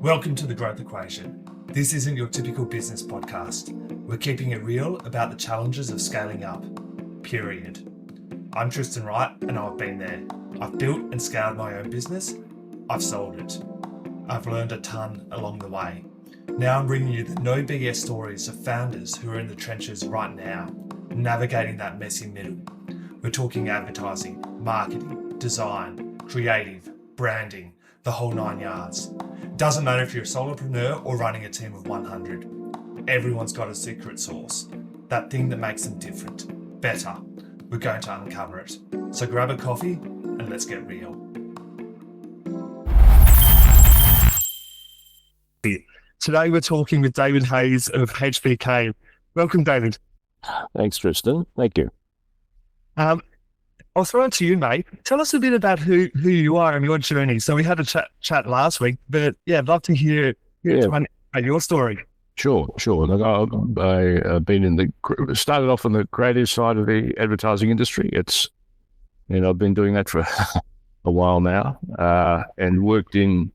Welcome to The Growth Equation. This isn't your typical business podcast. We're keeping it real about the challenges of scaling up, period. I'm Tristan Wright and I've been there. I've built and scaled my own business. I've sold it. I've learned a ton along the way. Now I'm bringing you the no BS stories of founders who are in the trenches right now, navigating that messy middle. We're talking advertising, marketing, design, creative, branding, the whole 9 yards. Doesn't matter if you're a solopreneur or running a team of 100. Everyone's got a secret sauce, that thing that makes them different, better. We're going to uncover it. So grab a coffee and let's get real. Today we're talking with David Hayes of HBK. Welcome, David. Thanks, Tristan. Thank you. I'll throw it to you, mate. Tell us a bit about who you are and your journey. So we had a chat last week, but yeah, I'd love to hear your story. Sure. Look, I've been started off on the creative side of the advertising industry. I've been doing that for a while now, and worked in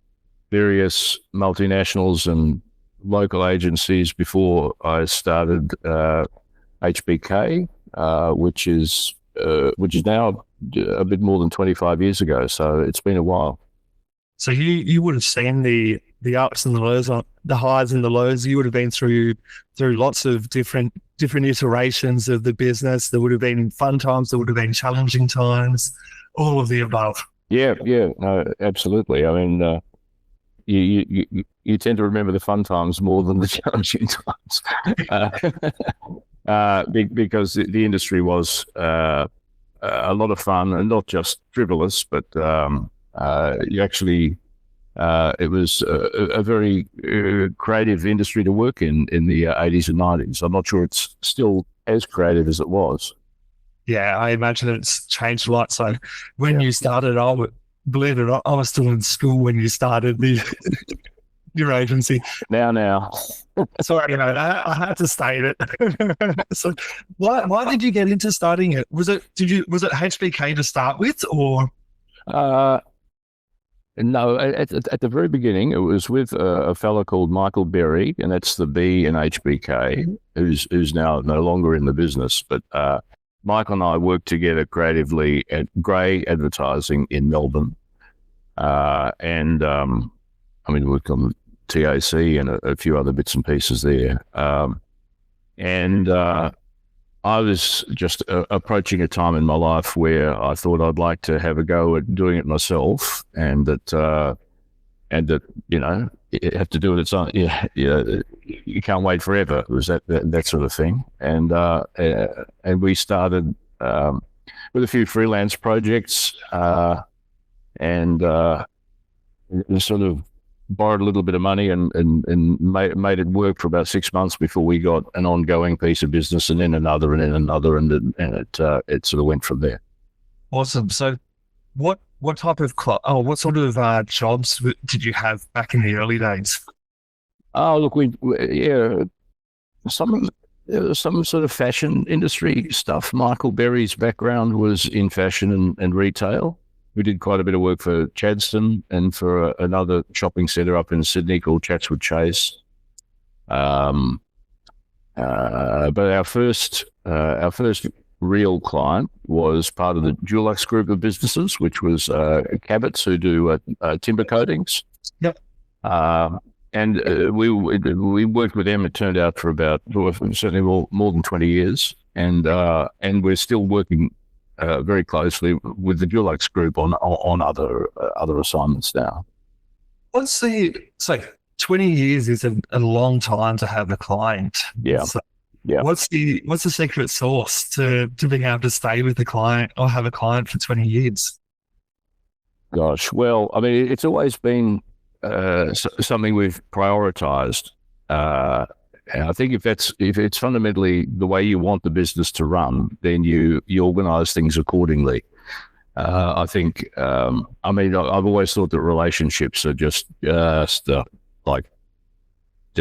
various multinationals and local agencies before I started HBK, which is now a bit more than 25 years ago. So it's been a while. So you would have seen the ups and the lows, the highs and the lows. You would have been through lots of different iterations of the business. There would have been fun times. There would have been challenging times. All of the above. Yeah, no, absolutely. I mean, you tend to remember the fun times more than the challenging times, because the industry was a lot of fun, and not just frivolous, but it was a very creative industry to work in the 80s and 90s. I'm not sure it's still as creative as it was. Yeah, I imagine it's changed a lot. So when you started, believe it or not, I was still in school when you started your agency. Now. Sorry, I had to state it. So why did you get into starting it? Was it HBK to start with, or? No, at the very beginning, it was with a fellow called Michael Berry, and that's the B in HBK, who's now no longer in the business. But Michael and I worked together creatively at Grey Advertising in Melbourne, and we worked on TAC and a few other bits and pieces there. I was just approaching a time in my life where I thought I'd like to have a go at doing it myself, and that you have to do it. It's on. You can't wait forever. It was that sort of thing, and we started with a few freelance projects, and sort of borrowed a little bit of money and made it work for about 6 months before we got an ongoing piece of business, and then another, and it sort of went from there. Awesome. So what type of what sort of jobs did you have back in the early days? Oh, look, some sort of fashion industry stuff. Michael Berry's background was in fashion and retail. We did quite a bit of work for Chadstone and for another shopping centre up in Sydney called Chatswood Chase. But our first real client was part of the Dulux group of businesses, which was Cabot's, who do timber coatings. Yep. And we worked with them. It turned out for about certainly more than 20 years, and we're still working very closely with the Dulux group on other assignments now. It's like 20 years is a long time to have a client. Yeah. So yeah. What's the secret sauce to being able to stay with the client or have a client for 20 years? Gosh, well, I mean, it's always been something we've prioritized. And I think if it's fundamentally the way you want the business to run, then you organize things accordingly. I think, I've always thought that relationships are just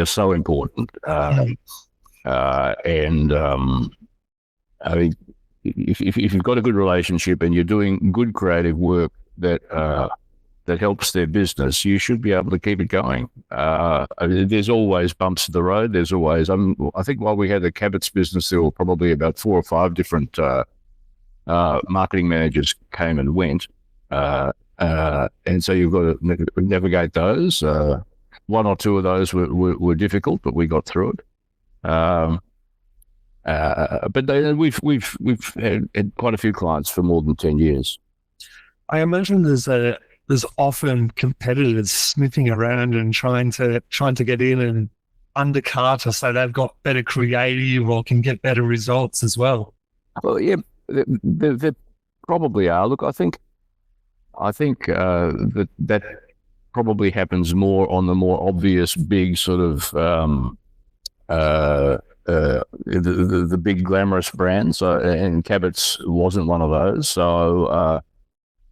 so important. I mean, if you've got a good relationship and you're doing good creative work that that helps their business, you should be able to keep it going. There's always bumps in the road. There's always, I think while we had the Cabot's business, there were probably about 4 or 5 different marketing managers came and went. And so you've got to navigate those. 1 or 2 of those were difficult, but we got through it. But we've had quite a few clients for more than 10 years. I imagine there's often competitors sniffing around and trying to get in and undercut us so they've got better creative or can get better results as well. Well, yeah, there probably are. Look, I think that probably happens more on the more obvious, big sort of the big glamorous brands, and Cabot's wasn't one of those. So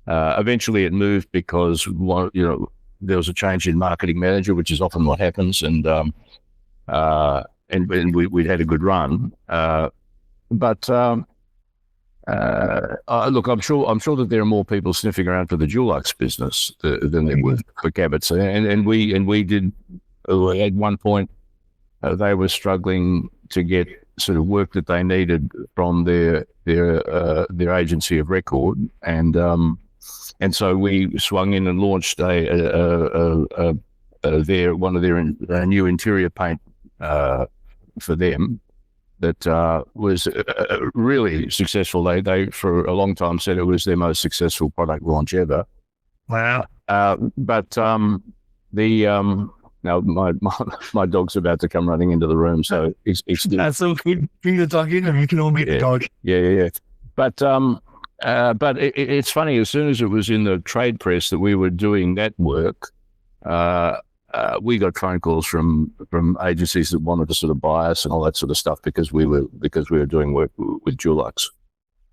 eventually it moved because there was a change in marketing manager, which is often what happens, and we'd had a good run. But look, I'm sure that there are more people sniffing around for the Dulux business than there were for Cabot's, and we did at one point. They were struggling to get sort of work that they needed from their agency of record, and so we swung in and launched one of their new interior paint for them that was really successful. They for a long time said it was their most successful product launch ever. Wow! But now my dog's about to come running into the room, so that's so good. Bring the dog in, and we can all meet the dog. Yeah. But it's funny. As soon as it was in the trade press that we were doing that work, we got phone calls from agencies that wanted to sort of buy us and all that sort of stuff because we were doing work with Dulux.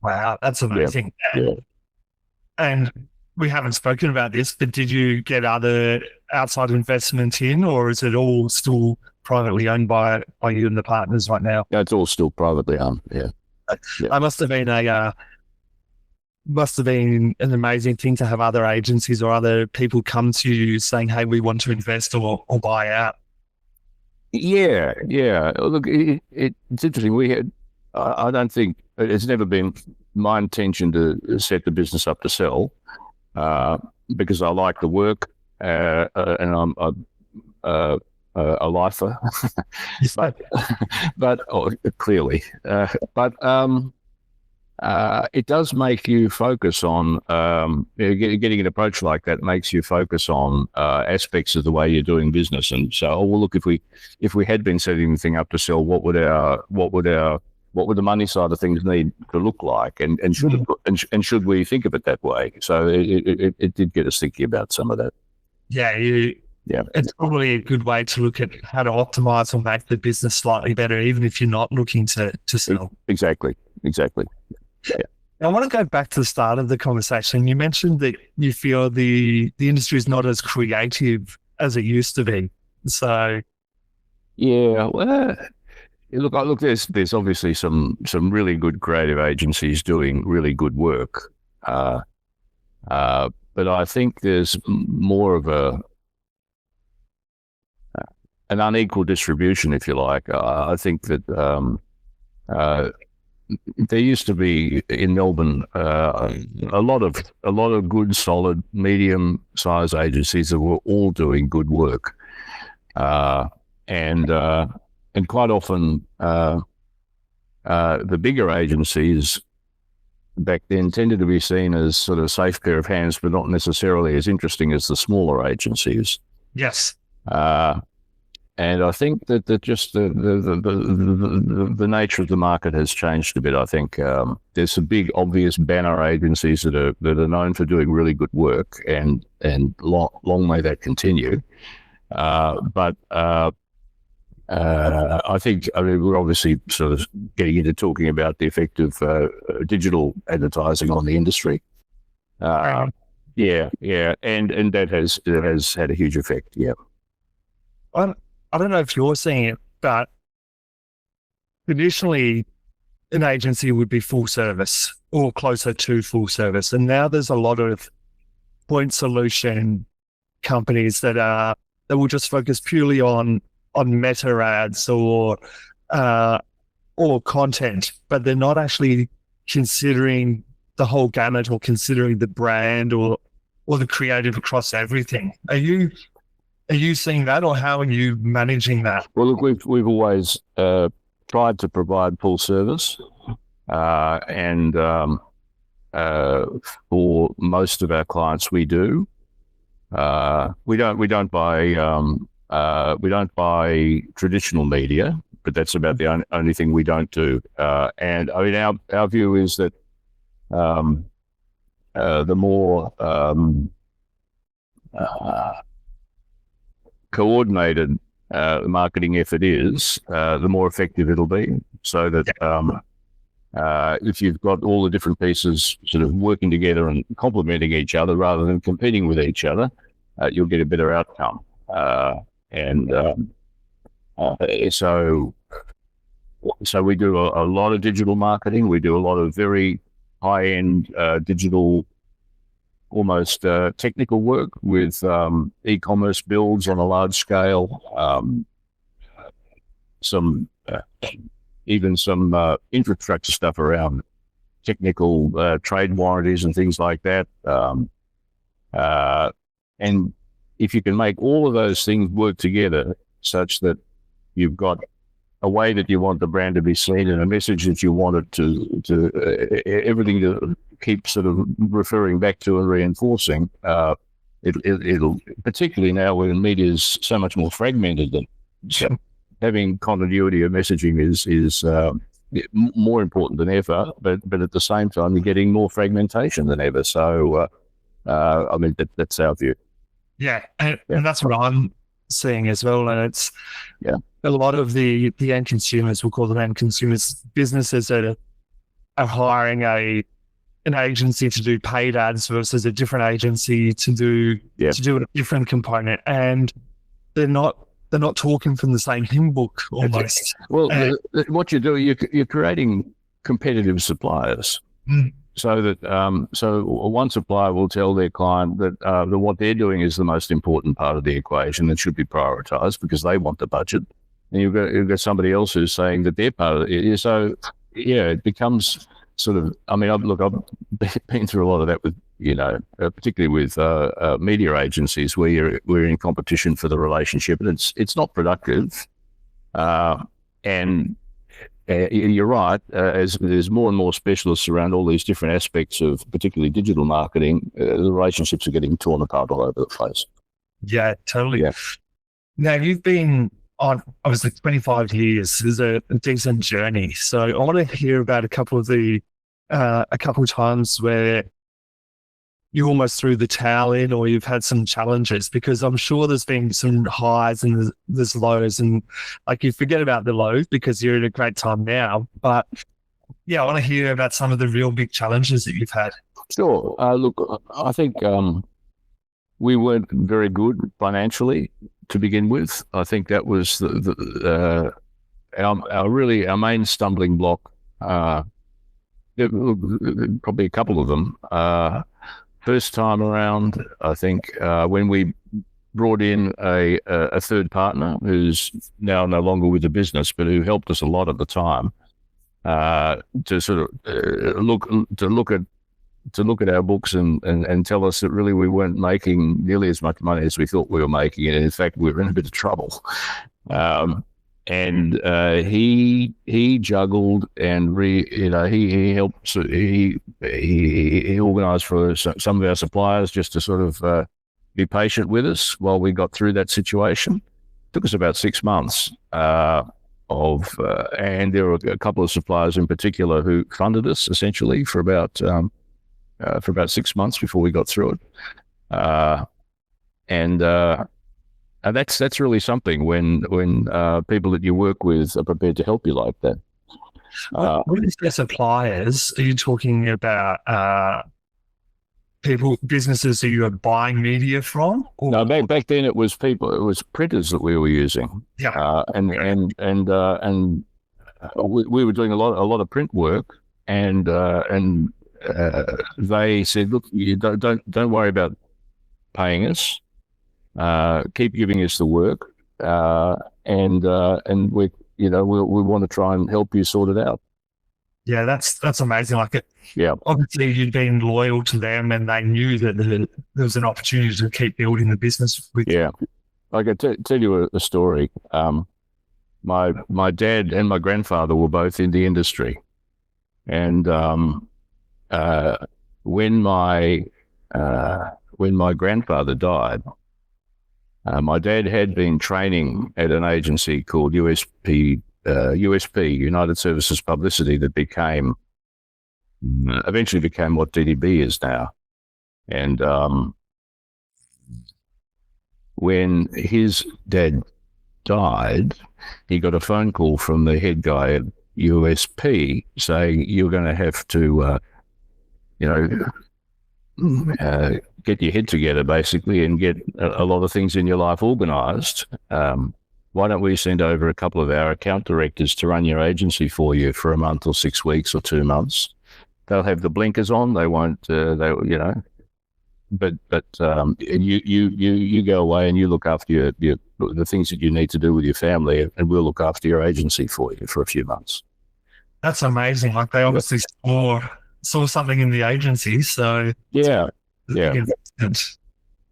Wow, that's amazing. Yeah. And we haven't spoken about this, but did you get other outside investment in, or is it all still privately owned by you and the partners right now? Yeah, it's all still privately owned. Yeah. That must have been an amazing thing to have other agencies or other people come to you saying, "Hey, we want to invest or buy out." Yeah. Look, it's interesting. We had. I don't think it's never been my intention to set the business up to sell. Because I like the work, and I'm a lifer, but clearly, it does make you focus on getting an approach like that makes you focus on aspects of the way you're doing business. And so, well, look, if we had been setting the thing up to sell, what would the money side of things need to look like, and should we think of it that way? So it did get us thinking about some of that. Yeah, it's probably a good way to look at how to optimize or make the business slightly better, even if you're not looking to sell. Exactly. Yeah. I want to go back to the start of the conversation. You mentioned that you feel the industry is not as creative as it used to be. So, yeah, well. Look. There's obviously some really good creative agencies doing really good work, but I think there's more of an unequal distribution, if you like. I think that there used to be in Melbourne a lot of good, solid, medium-sized agencies that were all doing good work, and quite often, the bigger agencies back then tended to be seen as sort of safe pair of hands, but not necessarily as interesting as the smaller agencies. Yes. And I think that just the nature of the market has changed a bit. I think there's some big, obvious banner agencies that are known for doing really good work, and long may that continue. But I think, we're obviously sort of getting into talking about the effect of digital advertising on the industry. Yeah, and that has had a huge effect. Yeah. I don't know if you're seeing it, but traditionally an agency would be full service or closer to full service, and now there's a lot of point solution companies that will just focus purely on meta ads or content, but they're not actually considering the whole gamut or considering the brand or the creative across everything. Are you seeing that, or how are you managing that? Well, look, we've always tried to provide full service, and for most of our clients, we do. We don't buy traditional media, but that's about the only thing we don't do. And I mean, our view is that the more coordinated marketing effort is, the more effective it'll be. So that if you've got all the different pieces sort of working together and complementing each other rather than competing with each other, you'll get a better outcome. So we do a lot of digital marketing. We do a lot of very high-end digital, almost technical work with e-commerce builds on a large scale, some infrastructure stuff around technical trade warranties and things like that. And if you can make all of those things work together such that you've got a way that you want the brand to be seen and a message that you want it to everything to keep sort of referring back to and reinforcing, it'll particularly now when media is so much more fragmented, than having continuity of messaging is more important than ever, but at the same time, you're getting more fragmentation than ever. So, I mean, that's our view. Yeah, and that's what I'm seeing as well. And it's a lot of the end consumers, we'll call them end consumers, businesses that are hiring an agency to do paid ads versus a different agency to do a different component, and they're not talking from the same hymn book almost. Well, what you do, you're creating competitive suppliers. So that so one supplier will tell their client that what they're doing is the most important part of the equation that should be prioritized because they want the budget, and you've got somebody else who's saying that they're part of it. So it becomes sort of. I mean, I've been through a lot of that with particularly with media agencies where we're in competition for the relationship, and it's not productive, and. You're right. As there's more and more specialists around all these different aspects of particularly digital marketing, the relationships are getting torn apart all over the place. Yeah, totally. Yeah. Now, you've been on, obviously, 25 years is a decent journey. So I want to hear about a couple of times where you almost threw the towel in, or you've had some challenges, because I'm sure there's been some highs and there's lows, and like you forget about the lows because you're at a great time now. But I want to hear about some of the real big challenges that you've had. Sure. Look, I think we weren't very good financially to begin with. I think that was our main stumbling block. Probably a couple of them. First time around, I think when we brought in a third partner who's now no longer with the business, but who helped us a lot at the time to sort of look at our books and tell us that really we weren't making nearly as much money as we thought we were making, and in fact we were in a bit of trouble. And he juggled and he helped. He organised for some of our suppliers just to sort of be patient with us while we got through that situation. It took us about 6 months and there were a couple of suppliers in particular who funded us essentially for about 6 months before we got through it. And that's really something when people that you work with are prepared to help you like that. When you say suppliers, are you talking about businesses that you are buying media from? Or? No, back then it was printers that we were using. Yeah, and we were doing a lot of print work, and they said, look, you don't worry about paying us. Keep giving us the work, and we want to try and help you sort it out. Yeah, that's amazing. Like, Yeah, obviously you'd been loyal to them, and they knew that there was an opportunity to keep building the business with. yeah. I can tell you a story. My dad and my grandfather were both in the industry, and when my grandfather died, my dad had been training at an agency called USP, United Services Publicity, that eventually became what DDB is now. And when his dad died, he got a phone call from the head guy at USP saying, "You're going to have to, get your head together, basically, and get a lot of things in your life organised. Why don't we send over a couple of our account directors to run your agency for you for a month or 6 weeks or 2 months? They'll have the blinkers on. They won't, but you go away and you look after the things that you need to do with your family, and we'll look after your agency for you for a few months." That's amazing. Like, they obviously saw something in the agency. So yeah.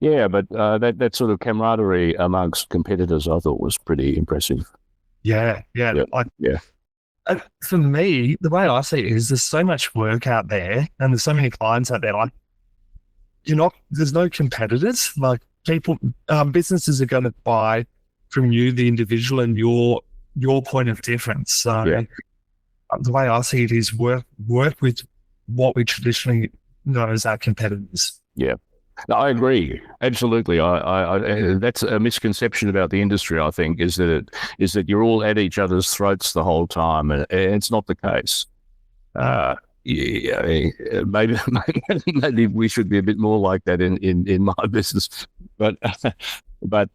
Yeah, but that sort of camaraderie amongst competitors, I thought, was pretty impressive. Yeah. For me, the way I see it is there's so much work out there, and there's so many clients out there. Like, there's no competitors. Like, businesses are going to buy from you, the individual, and your point of difference. So the way I see it is work with what we traditionally know as our competitors. Yeah. No, I agree. Absolutely. I that's a misconception about the industry, I think, is that you're all at each other's throats the whole time, and it's not the case. Maybe we should be a bit more like that in my business, but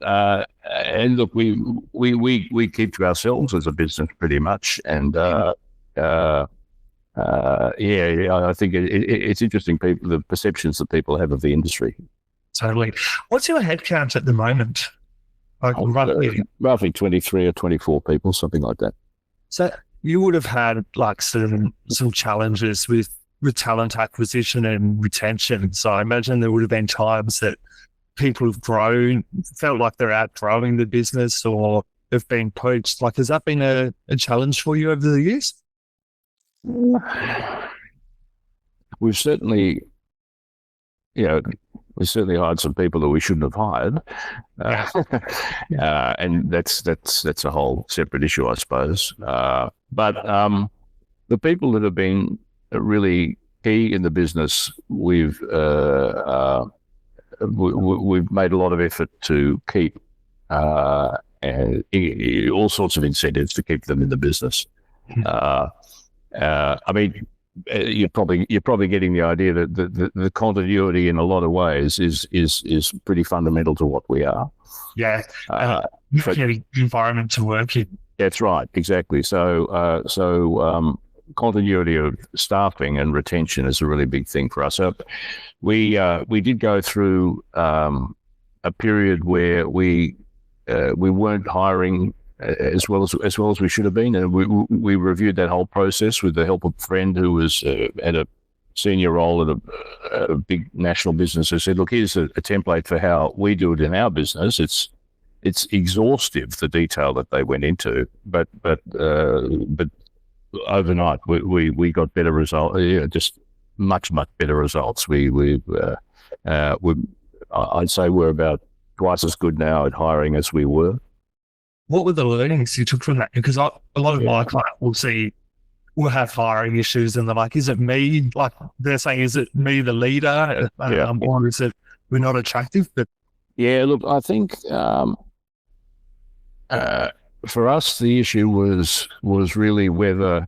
and look, we keep to ourselves as a business pretty much, and I think it's interesting, the perceptions that people have of the industry. Totally. What's your headcount at the moment? Roughly 23 or 24 people, something like that. So you would have had like some challenges with talent acquisition and retention. So I imagine there would have been times that people have felt like they're outgrowing the business, or have been poached. Like, has that been a challenge for you over the years? We've certainly hired some people that we shouldn't have hired, and that's a whole separate issue, I suppose. But the people that have been really key in the business, we've made a lot of effort to keep, and all sorts of incentives to keep them in the business. I mean, you're probably getting the idea that the continuity in a lot of ways is pretty fundamental to what we are. Yeah, the environment to work in. That's right, exactly. So continuity of staffing and retention is a really big thing for us. So we did go through a period where we weren't hiring as well as we should have been, and we reviewed that whole process with the help of a friend who was at a senior role at a big national business, who said, "Look, here's a template for how we do it in our business." It's exhaustive, the detail that they went into, but overnight we got better results. Just much better results. I'd say we're about twice as good now at hiring as we were. What were the learnings you took from that? Because a lot of my clients will have hiring issues, and they're like, "Is it me?" Like, they're saying, "Is it me, the leader?" Or is it we're not attractive? But yeah, look, I think for us the issue was really whether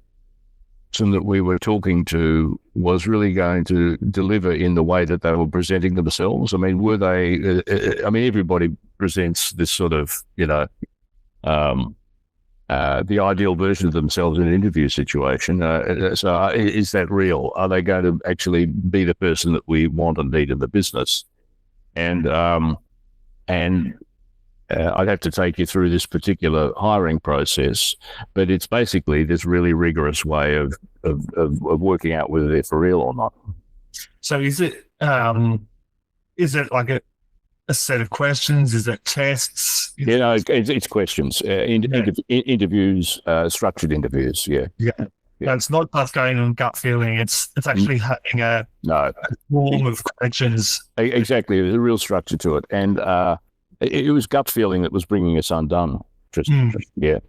person that we were talking to was really going to deliver in the way that they were presenting themselves. I mean, were they? Everybody presents this sort of, the ideal version of themselves in an interview situation. So is that real? Are they going to actually be the person that we want and need in the business? And I'd have to take you through this particular hiring process, but it's basically this really rigorous way of working out whether they're for real or not. So is it like a set of questions? Is it tests? It's questions, interviews, structured interviews. Yeah. No, it's not just going on gut feeling. It's actually having a form of questions. Exactly, there's a real structure to it, and it was gut feeling that was bringing us undone. Yeah.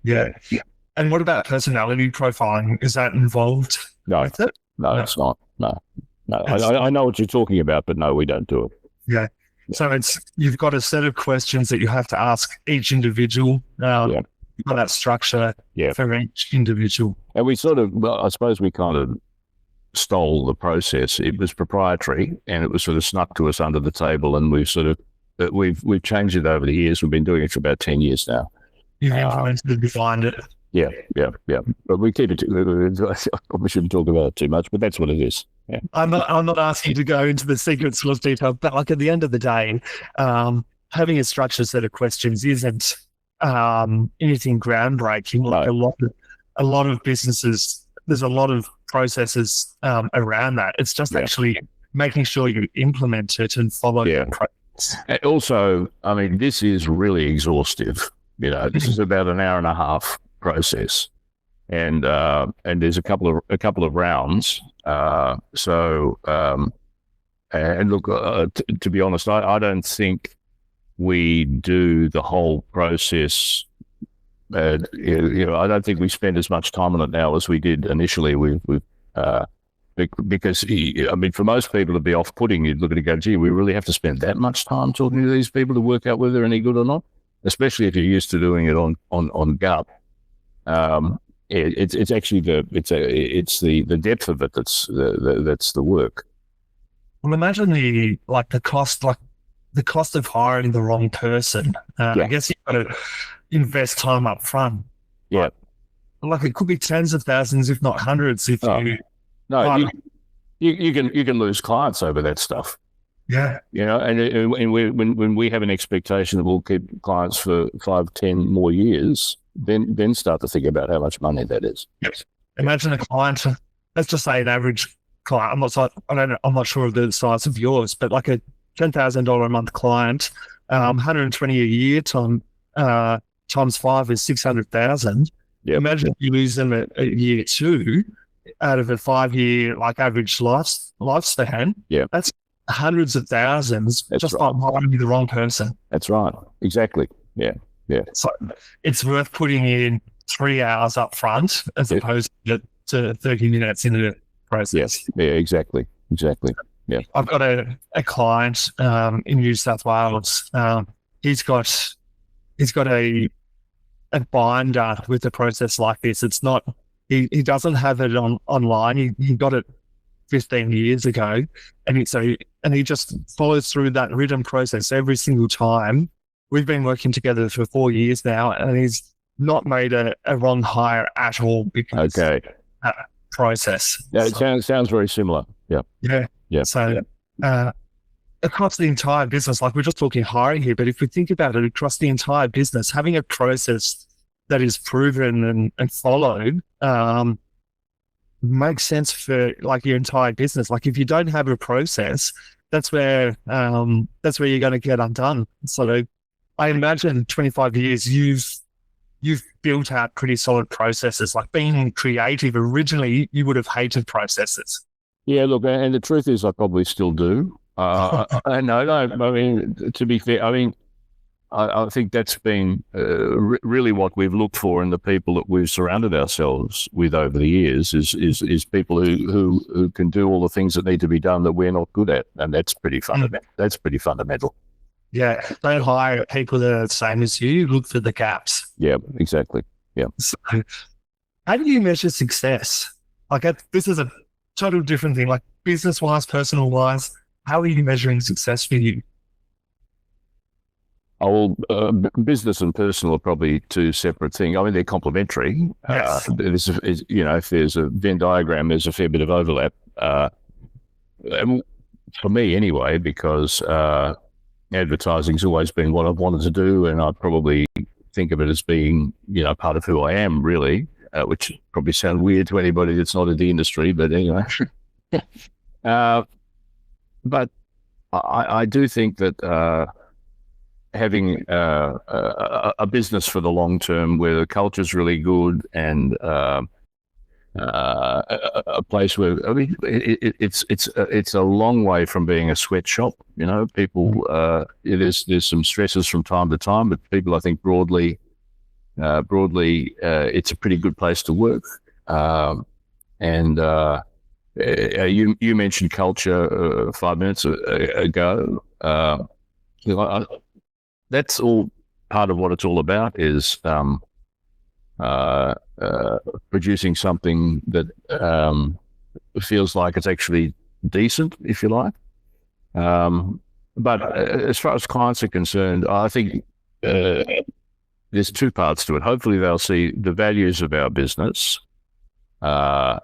And what about personality profiling? Is that involved with it? No, it's not. No. I know what you're talking about, but no, we don't do it. Yeah. So you've got a set of questions that you have to ask each individual. You've got that structure for each individual. And we I suppose we kind of stole the process. It was proprietary, and it was sort of snuck to us under the table, and we've changed it over the years. We've been doing it for about 10 years now. You've implemented and defined it. Yeah. But we keep it. We shouldn't talk about it too much, but that's what it is. Yeah. I'm not asking you to go into the secret sauce detail, but like at the end of the day, having a structured set of questions isn't anything groundbreaking. Like a lot of businesses, there's a lot of processes around that. It's just actually making sure you implement it and follow the process. Also, I mean, this is really exhaustive. This is about an hour and a half process, and there's a couple of rounds. And look, to be honest, I don't think we do the whole process. I don't think we spend as much time on it now as we did initially. Because for most people, it'd be off-putting. You'd look at it and go, "Gee, we really have to spend that much time talking to these people to work out whether they're any good or not." Especially if you're used to doing it on gut. It's actually the depth of it that's the work. Well, imagine the cost of hiring the wrong person. I guess you've got to invest time up front. Yeah. Like it could be tens of thousands, if not hundreds, if you. No, you can lose clients over that stuff. Yeah. And when we have an expectation that we'll keep clients for 5, 10 more years, then start to think about how much money that is. Yes. Imagine a client. Let's just say an average client. I'm not sure of the size of yours, but like a $10,000 a month client, 120 a year times 5 is 600,000. Yep. Imagine if you lose them at year 2 out of a 5-year average lifespan. Yeah, that's hundreds of thousands. That's just by hiring the wrong person. That's right. Exactly. Yeah. So it's worth putting in 3 hours up front as opposed to 30 minutes into the process. Yes. Yeah. Exactly. Yeah. I've got a client in New South Wales. He's got a binder with a process like this. It's not. He doesn't have it online. He got it 15 years ago, and he just follows through that written process every single time. We've been working together for 4 years now, and he's not made a wrong hire at all because of that process. Yeah, it sounds very similar. Yeah. So across the entire business, like we're just talking hiring here, but if we think about it across the entire business, having a process that is proven and followed makes sense for your entire business. Like if you don't have a process, that's where you're going to get undone. So I imagine 25 years you've built out pretty solid processes. Like being creative, originally you would have hated processes. Yeah, look, and the truth is I probably still do. No, I mean, to be fair, I think that's been really what we've looked for in the people that we've surrounded ourselves with over the years is people who can do all the things that need to be done that we're not good at, and that's pretty fundamental. That's pretty fundamental. Yeah, don't hire people that are the same as you. Look for the gaps. Yeah, exactly. Yeah. So, how do you measure success? This is a total different thing. Like business-wise, personal-wise, how are you measuring success for you? Business and personal are probably two separate things. I mean, they're complementary. Yes. If there's a Venn diagram, there's a fair bit of overlap. For me, anyway, because advertising's always been what I've wanted to do, and I probably think of it as being, part of who I am, really, which probably sounds weird to anybody that's not in the industry, but anyway. But I do think that having a business for the long term where the culture's really good and a place where, I mean, it's a long way from being a sweatshop. People, there's some stresses from time to time, but people, I think broadly, it's a pretty good place to work. And you mentioned culture 5 minutes ago. That's all part of what it's all about, is producing something that feels like it's actually decent, if you like. But as far as clients are concerned, I think there's two parts to it. Hopefully they'll see the values of our business. And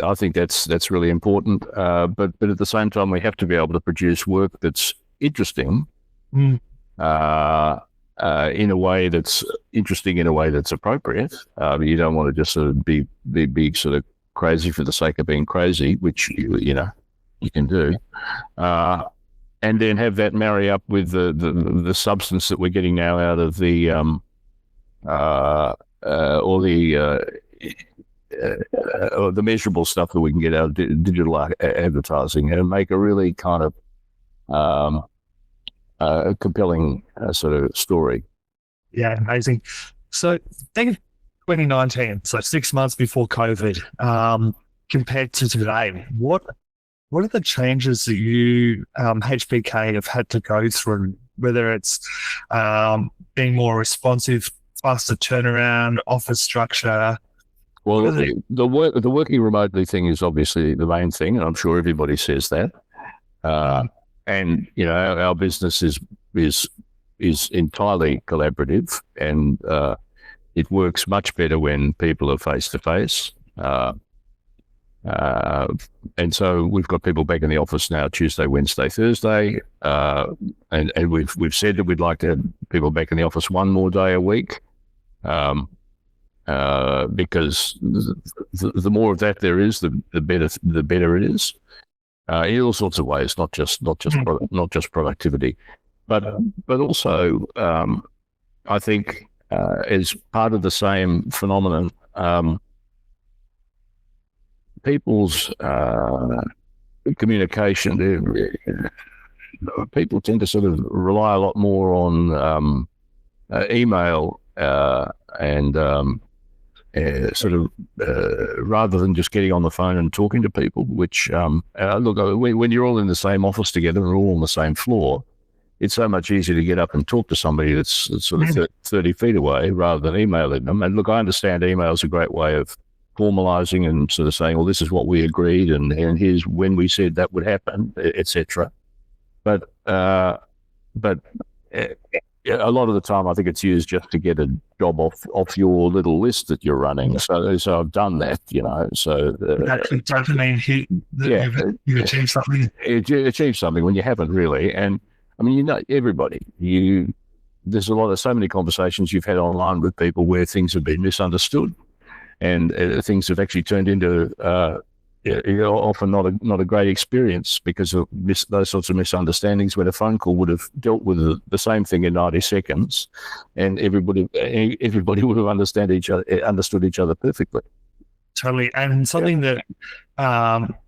I think that's really important. But at the same time, we have to be able to produce work that's interesting, in a way that's interesting, in a way that's appropriate. You don't want to just sort of be sort of crazy for the sake of being crazy, which you can do, and then have that marry up with the substance that we're getting now out of the or the measurable stuff that we can get out of digital advertising, and make a really kind of a compelling sort of story. Yeah, amazing. So think of 2019, so 6 months before COVID, compared to today. What are the changes that you, HBK, have had to go through, whether it's being more responsive, faster turnaround, office structure? Well, the working remotely thing is obviously the main thing, and I'm sure everybody says that. And our business is entirely collaborative, and it works much better when people are face to face. And so we've got people back in the office now Tuesday, Wednesday, Thursday, and we've said that we'd like to have people back in the office one more day a week, because the more of that there is, the better it is. In all sorts of ways, not just productivity, but also I think as part of the same phenomenon, people's communication. People tend to sort of rely a lot more on email and rather than just getting on the phone and talking to people, which, look, when you're all in the same office together and all on the same floor, it's so much easier to get up and talk to somebody that's sort of 30 feet away rather than emailing them. And look, I understand email is a great way of formalizing and sort of saying, well, this is what we agreed, and here's when we said that would happen, etc. But a lot of the time, I think it's used just to get a job off your little list that you're running. So I've done that, So that doesn't mean you achieved something. You achieved something when you haven't really. And I mean, everybody. There's so many conversations you've had online with people where things have been misunderstood, and things have actually turned into often not a great experience because of those sorts of misunderstandings, when a phone call would have dealt with the same thing in 90 seconds, and everybody would have understood each other perfectly. Totally, and something that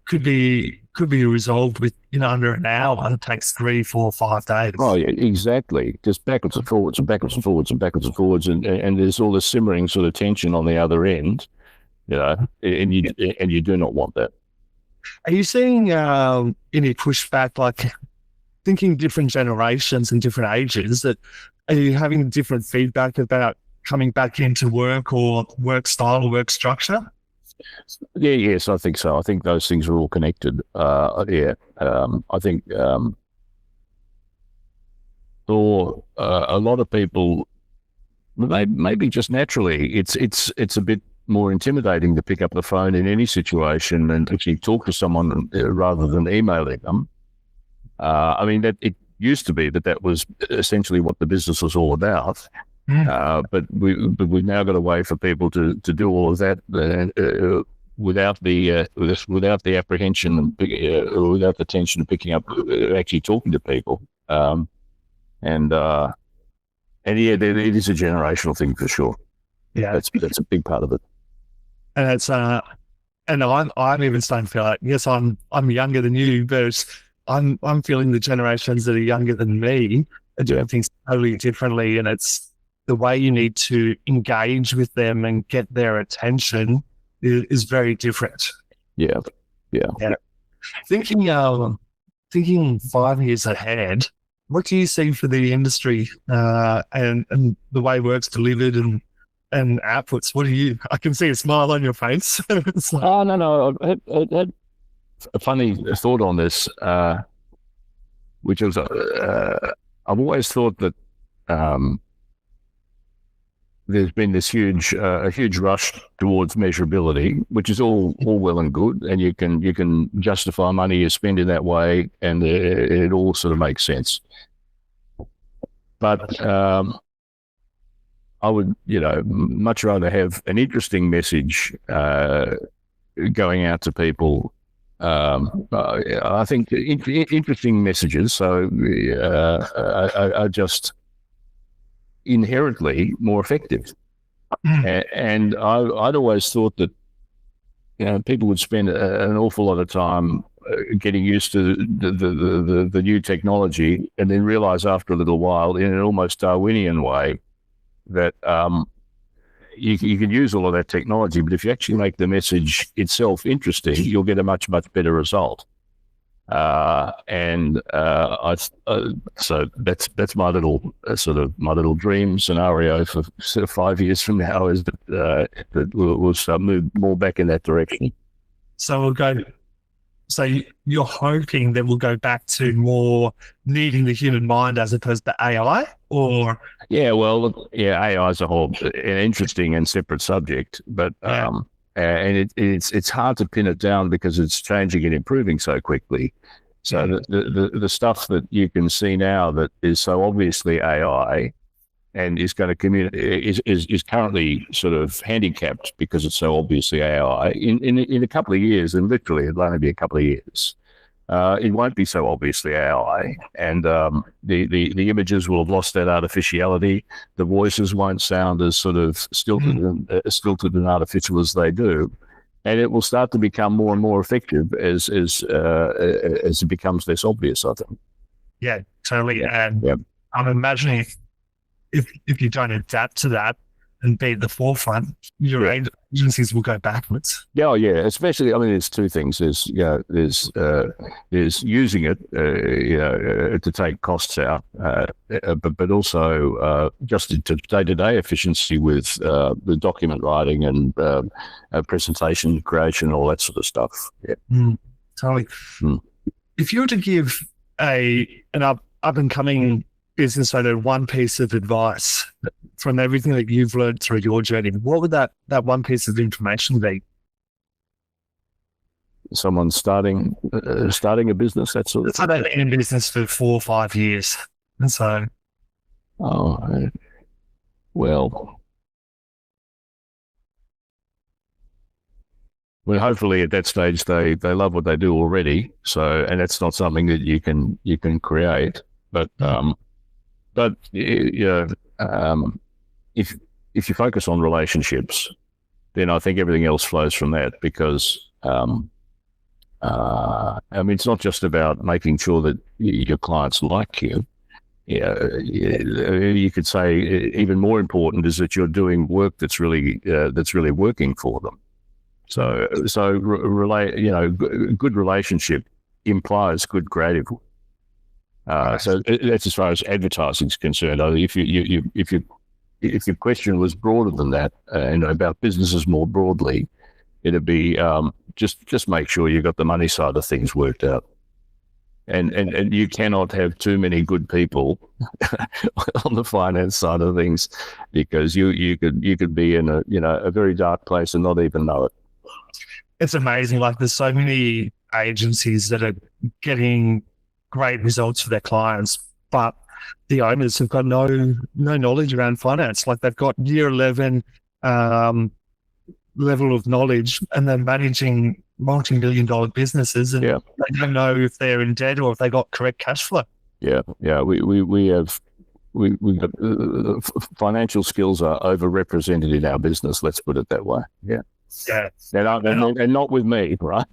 could be resolved with under an hour. It takes 3, 4, 5 days. Oh yeah, exactly. Just backwards and forwards and backwards and forwards and backwards and forwards, and there's all this simmering sort of tension on the other end. And you do not want that. Are you seeing any pushback, like thinking different generations and different ages, that are you having different feedback about coming back into work or work style or work structure? Yes, I think so. I think those things are all connected. I think for a lot of people, maybe just naturally, it's a bit more intimidating to pick up the phone in any situation and actually talk to someone rather than emailing them. I mean, that it used to be that was essentially what the business was all about. But we've now got a way for people to do all of that without the apprehension or without the tension of picking up, actually talking to people. And yeah, it is a generational thing for sure. Yeah, that's a big part of it. And it's and I'm even starting to feel like, yes, I'm younger than you, but I'm feeling the generations that are younger than me are doing things totally differently, and it's the way you need to engage with them and get their attention is very different. Yeah. Thinking 5 years ahead, what do you see for the industry and the way work's delivered and outputs? What do you? I can see a smile on your face. It's like, Oh no, I had a funny thought on this, which was I've always thought that there's been this huge rush towards measurability, which is all well and good, and you can justify money you spend in that way, and it all sort of makes sense. But I would, much rather have an interesting message going out to people. I think interesting messages are just inherently more effective. And I'd always thought that people would spend an awful lot of time getting used to the new technology, and then realize after a little while, in an almost Darwinian way, that you can use all of that technology, but if you actually make the message itself interesting, you'll get a much better result. So that's my little my little dream scenario for sort of 5 years from now, is that we'll start move more back in that direction. So we'll go. So you're hoping that we'll go back to more needing the human mind as opposed to AI, or? Yeah, well, AI is a whole an interesting and separate subject, but and it's hard to pin it down because it's changing and improving so quickly. So the stuff that you can see now that is so obviously AI and is going to communicate is currently sort of handicapped because it's so obviously AI. In a couple of years, and literally it'll only be a couple of years, it won't be so obviously AI, and the images will have lost that artificiality. The voices won't sound as sort of stilted and artificial as they do, and it will start to become more and more effective as it becomes less obvious, I think. Yeah, totally. And I'm imagining if you don't adapt to that and be at the forefront, your agencies will go backwards. Yeah, especially, I mean, there's two things. There's using it, to take costs out, but also just into day-to-day efficiency with the document writing and presentation creation, all that sort of stuff. Yeah, totally. If you were to give an up and coming business owner one piece of advice from everything that you've learned through your journey, what would that one piece of information be? Someone starting a business, that sort of thing. I've been in business for 4 or 5 years, and so. Well, hopefully at that stage they love what they do already. So, and that's not something that you can create, but. If you focus on relationships, then I think everything else flows from that, because I mean, it's not just about making sure that your clients like you. You could say even more important is that you're doing work that's really working for them. So good relationship implies good creative work. So that's as far as advertising is concerned. If your question was broader than that, and about businesses more broadly, it'd be just make sure you got the money side of things worked out, and you cannot have too many good people on the finance side of things, because you could be in a very dark place and not even know it. It's amazing. Like, there's so many agencies that are getting great results for their clients, but the owners have got no knowledge around finance. Like they've got year 11 level of knowledge, and they're managing multi-million dollar businesses, and they don't know if they're in debt or if they got correct cash flow. Yeah. We have financial skills are overrepresented in our business. Let's put it that way. Yeah. And not with me, right?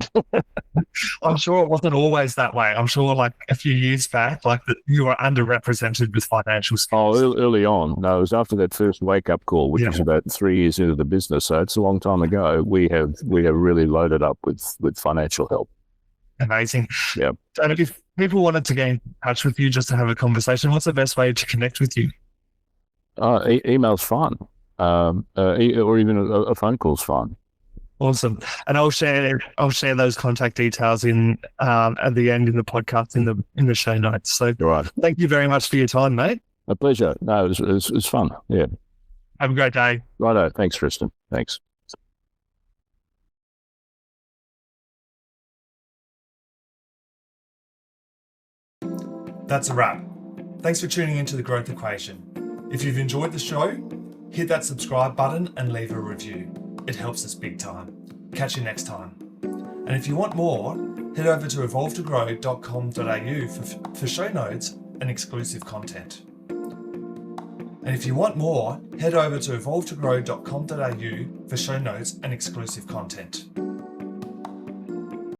I'm sure it wasn't always that way. I'm sure like a few years back, like you were underrepresented with financial skills. Oh, early on. No, it was after that first wake-up call, which is about 3 years into the business. So it's a long time ago. We have really loaded up with financial help. Amazing. Yeah. And if people wanted to get in touch with you just to have a conversation, what's the best way to connect with you? Email's fine. Or even a phone call's fine. Awesome. And I'll share those contact details in at the end in the podcast in the show notes. So Thank you very much for your time, mate. A pleasure. No, it was fun. Yeah. Have a great day. Righto. Thanks, Tristan. Thanks. That's a wrap. Thanks for tuning into The Growth Equation. If you've enjoyed the show, hit that subscribe button and leave a review. It helps us big time. Catch you next time. And if you want more, head over to evolvetogrow.com.au for show notes and exclusive content. And if you want more, head over to evolvetogrow.com.au for show notes and exclusive content.